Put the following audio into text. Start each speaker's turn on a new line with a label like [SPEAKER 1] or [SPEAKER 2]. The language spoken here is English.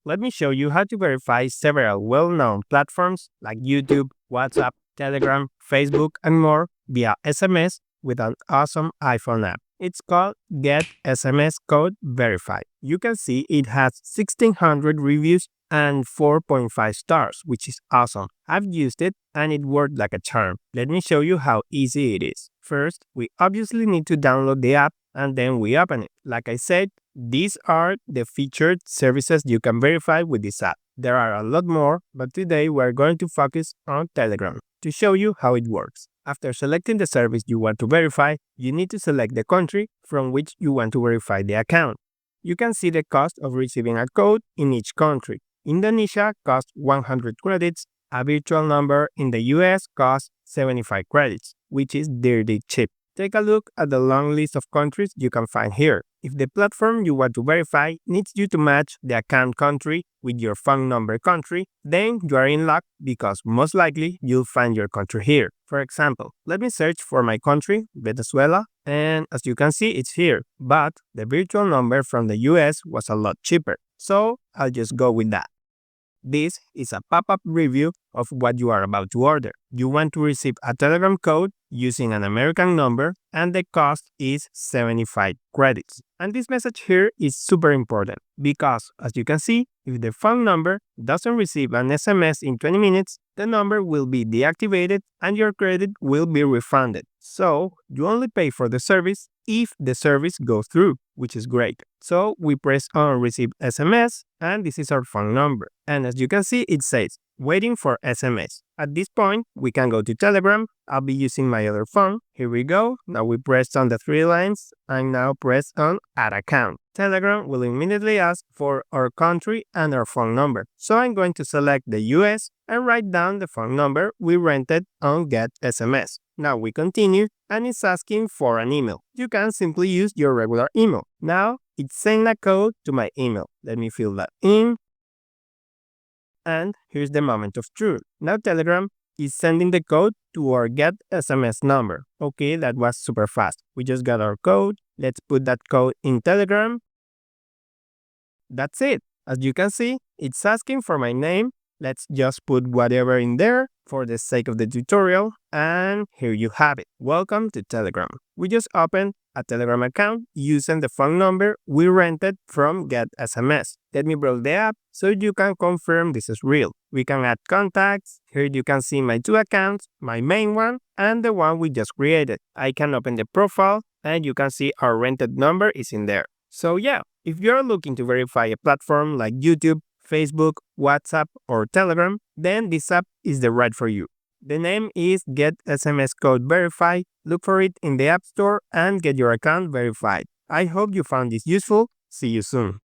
[SPEAKER 1] let me show you how to verify several well-known platforms like YouTube, WhatsApp, Telegram, Facebook, and more via SMS with an awesome iPhone app. It's called Get SMS Code Verified. You can see it has 1600 reviews and 4.5 stars, which is awesome. I've used it and it worked like a charm. Let me show you how easy it is. First, we obviously need to download the app and then we open it. Like I said, these are the featured services you can verify with this app. There are a lot more, but today we're going to focus on Telegram to show you how it works. After selecting the service you want to verify, you need to select the country from which you want to verify the account. You can see the cost of receiving a code in each country. Indonesia costs 100 credits. A virtual number in the US costs 75 credits, which is dirty cheap. Take a look at the long list of countries you can find here. If the platform you want to verify needs you to match the account country with your phone number country, then you are in luck because most likely you'll find your country here. For example, let me search for my country, Venezuela, and as you can see, it's here. But the virtual number from the US was a lot cheaper, so I'll just go with that. This is a pop-up review of what you are about to order. You want to receive a Telegram code using an American number and the cost is 75 credits. And this message here is super important because, as you can see, if the phone number doesn't receive an SMS in 20 minutes, the number will be deactivated and your credit will be refunded. So, you only pay for the service if the service goes through, which is great. So, we press on Receive SMS and this is our phone number. And as you can see, it says, waiting for SMS. At this point, we can go to Telegram. I'll be using my other phone. Here we go. Now we press on the 3 lines and now press on Add Account. Telegram will immediately ask for our country and our phone number. So I'm going to select the US and write down the phone number we rented on Get SMS. Now we continue and it's asking for an email. You can simply use your regular email. Now it's sending a code to my email. Let me fill that in. And here's the moment of truth. Now Telegram is sending the code to our Get SMS number. Okay, that was super fast. We just got our code. Let's put that code in Telegram. That's it. As you can see, it's asking for my name. Let's just put whatever in there for the sake of the tutorial. And here you have it. Welcome to Telegram. We just opened a Telegram account using the phone number we rented from Get SMS. Let me browse the app so you can confirm this is real. We can add contacts. Here you can see my 2 accounts, my main one and the one we just created. I can open the profile and you can see our rented number is in there. So yeah, if you're looking to verify a platform like YouTube, Facebook, WhatsApp, or Telegram, then this app is the right for you. The name is Get SMS Code Verified. Look for it in the App Store and get your account verified. I hope you found this useful. See you soon.